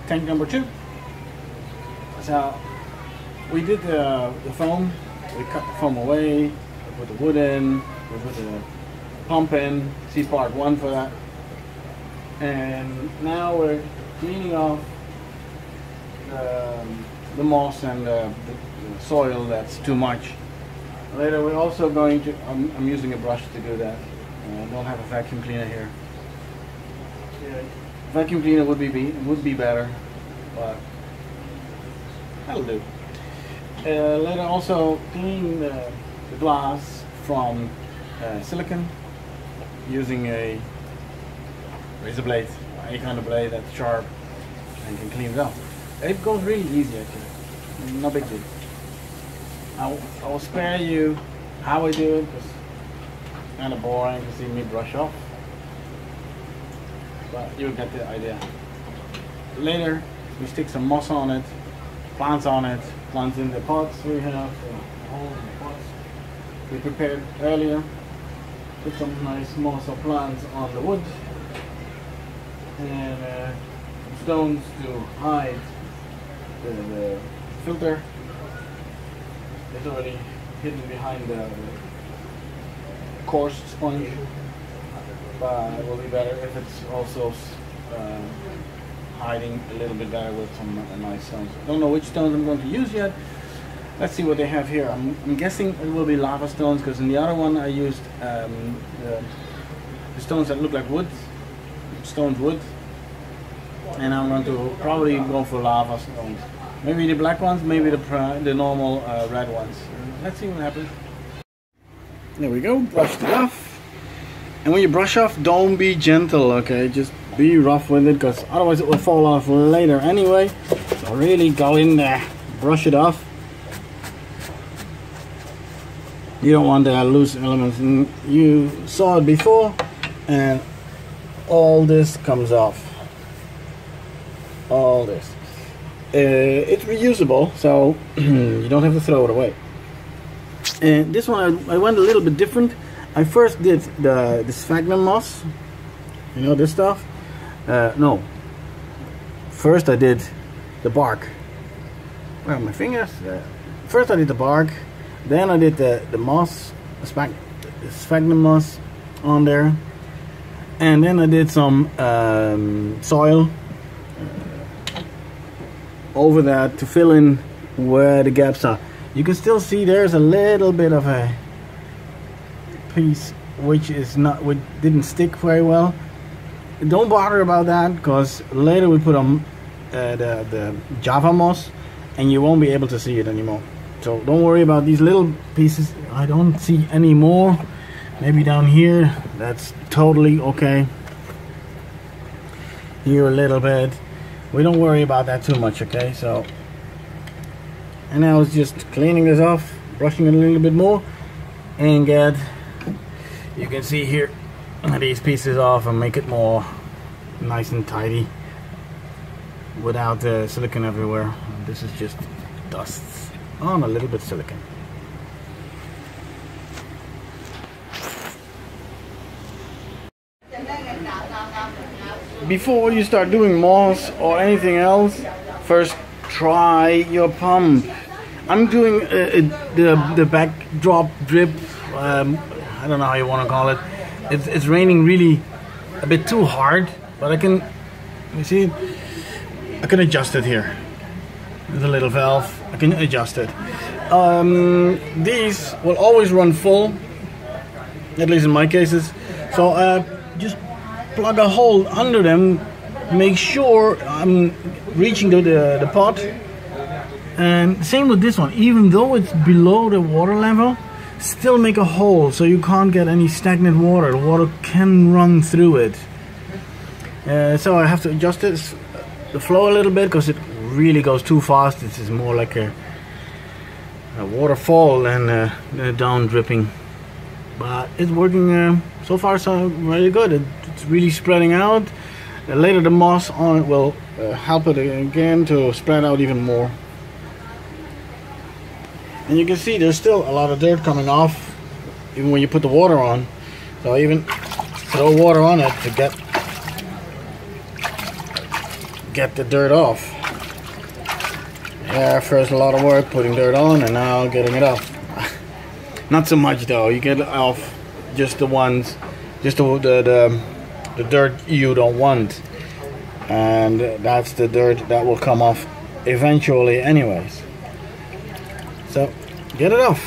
tank number 2. So we did the foam. We cut the foam away, we put the wood in, we put the pump in. See part 1 for that. And now we're cleaning off the moss and the soil that's too much. Later we're also going to, I'm using a brush to do that. I don't have a vacuum cleaner here. Yeah, vacuum cleaner would be better, but that'll do. Later also clean the glass from silicone using a razor blade, any kind of blade that's sharp and can clean it up. It goes really easy actually, no big deal. I will spare you how I do it because it's kind of boring to see me brush off, but you'll get the idea. Later we stick some moss on it, plants on it, plants in the pots we have, holes in the pots we prepared earlier. Put some nice moss or plants on the wood and stones to hide the filter. It's already hidden behind the coarse sponge, but it will be better if it's also hiding a little bit better with some nice stones. I don't know which stones I'm going to use yet. Let's see what they have here. I'm guessing it will be lava stones because in the other one I used the stones that look like wood, stoned wood, and I'm going to probably go for lava stones. Maybe the black ones, maybe the normal red ones. Let's see what happens. There we go, brushed it off. And when you brush off, don't be gentle, okay? Just be rough with it, because otherwise it will fall off later anyway. So really go in there, brush it off. You don't want the loose elements. And you saw it before, and all this comes off. All this. It's reusable, so you don't have to throw it away. And this one I went a little bit different. I first did the sphagnum moss, you know, this stuff. No, first I did the bark. Where are my fingers? First I did the bark, then I did the moss, the sphagnum moss on there, and then I did some soil over that to fill in where the gaps are. You can still see there's a little bit of a piece which didn't stick very well. Don't bother about that, because later we put on the Java moss and you won't be able to see it anymore. So don't worry about these little pieces. I don't see any more. Maybe down here, that's totally okay. Here a little bit. We don't worry about that too much, okay? So, and I was just cleaning this off, brushing it a little bit more, and you can see here these pieces off and make it more nice and tidy without the silicone everywhere. This is just dust on a little bit of silicone. Before you start doing moss or anything else, first try your pump. I'm doing the backdrop drip. I don't know how you want to call it. It's raining really a bit too hard, but I can, you see, I can adjust it here. There's a little valve. I can adjust it. These will always run full, at least in my cases. So just plug a hole under them, make sure I'm reaching to the pot. And same with this one, even though it's below the water level, still make a hole so you can't get any stagnant water. The water can run through it. So I have to adjust the flow a little bit because it really goes too fast. This is more like a waterfall than a down dripping. But it's working so far, so very good. It's really spreading out. Later the moss on it will help it again to spread out even more. And you can see there's still a lot of dirt coming off even when you put the water on. So I even throw water on it to get get the dirt off. Yeah, first a lot of work putting dirt on and now getting it off. Not so much though, you get off just the ones, just the dirt you don't want. And that's the dirt that will come off eventually anyways. So, get it off.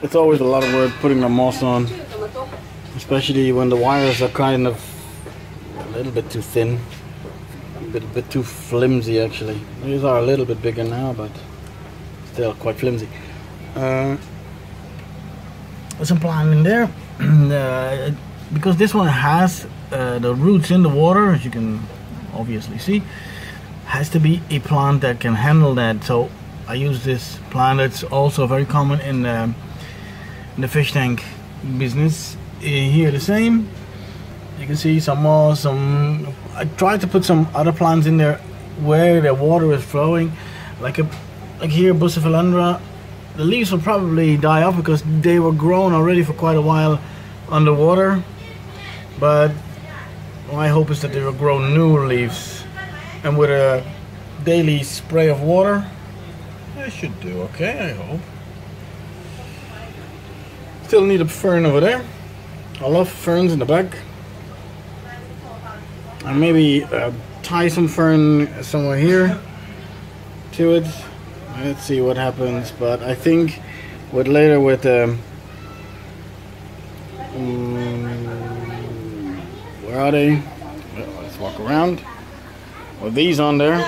It's always a lot of work putting the moss on, especially when the wires are kind of a little bit too thin, a bit too flimsy actually. These are a little bit bigger now, but still quite flimsy. There's some plant in there, because this one has the roots in the water, as you can obviously see. Has to be a plant that can handle that, so I use this plant. It's also very common in the fish tank business. Here the same. You can see some more. I tried to put some other plants in there where the water is flowing, like here Bucephalandra. The leaves will probably die off because they were grown already for quite a while underwater. But my hope is that they will grow new leaves, and with a daily spray of water, I should do okay, I hope. Still need a fern over there. I love ferns in the back. And maybe tie some fern somewhere here to it. Let's see what happens. But I think later with where are they? Well, let's walk around. With these on there.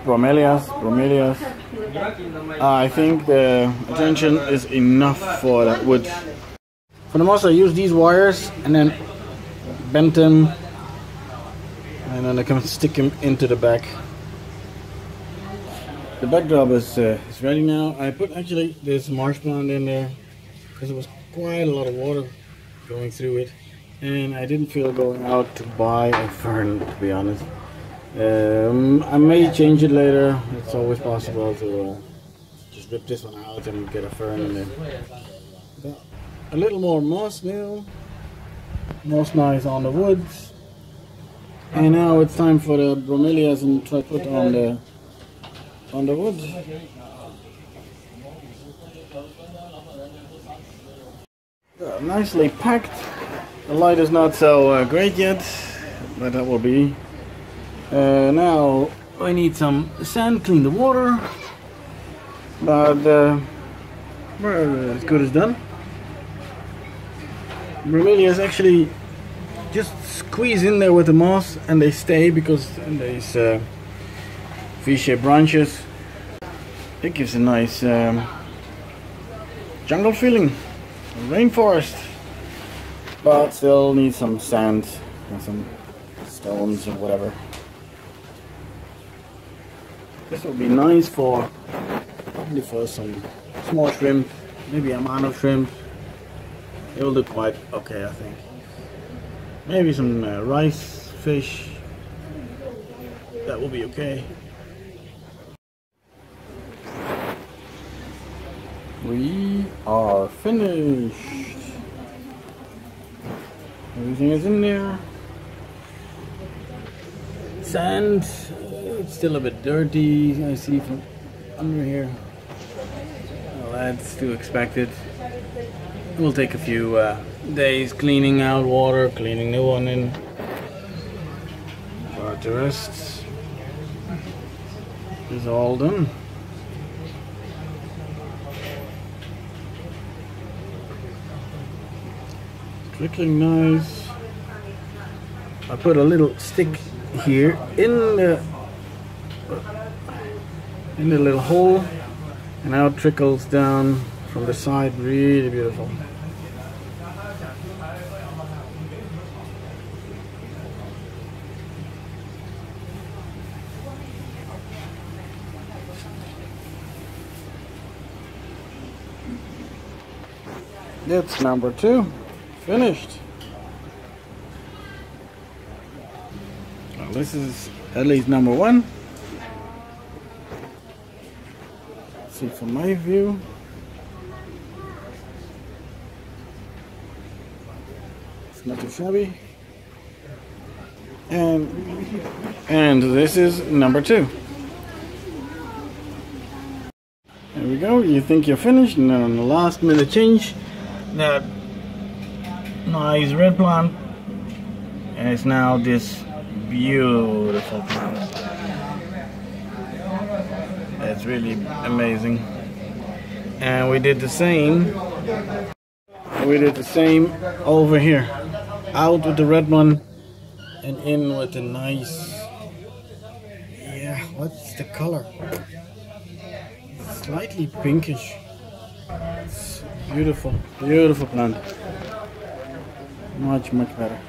Bromelias. I think the attention is enough for that wood. For the most, I use these wires and then bend them, and then I can stick them into the back. The backdrop is ready now. I put actually this marsh plant in there because there was quite a lot of water going through it, and I didn't feel going out to buy a fern, to be honest. I may change it later. It's always possible to just rip this one out and get a fern in there. But a little more moss now. Moss nice on the woods. And now it's time for the bromelias and try to put on the wood. Nicely packed. The light is not so great yet, but that will be. Now I need some sand, clean the water, but as good as done. Bromelias actually just squeeze in there with the moss and they stay because these V-shaped branches. It gives a nice jungle feeling, rainforest, but still needs some sand and some stones or whatever. This will be nice for probably for some small shrimp, maybe a amount of shrimp. It will do quite okay, I think. Maybe some rice fish. That will be okay. We are finished. Everything is in there. Sand, it's still a bit dirty, I see from under here. Well, that's to expect it. It will take a few days cleaning out water, cleaning new one in. But the rest is all done. Trickling nice. I put a little stick here in the little hole, and now it trickles down from the side. Really beautiful. That's number 2 finished. Well, this is at least number 1. Let's see from my view. It's not too shabby. And this is number 2. There we go. You think you're finished, and then on the last minute change that nice red plant, and it's now this beautiful plant. It's really amazing. And we did the same. We did the same over here. Out with the red one and in with the nice. Yeah, what's the color? Slightly pinkish. It's beautiful, beautiful plant. Much better.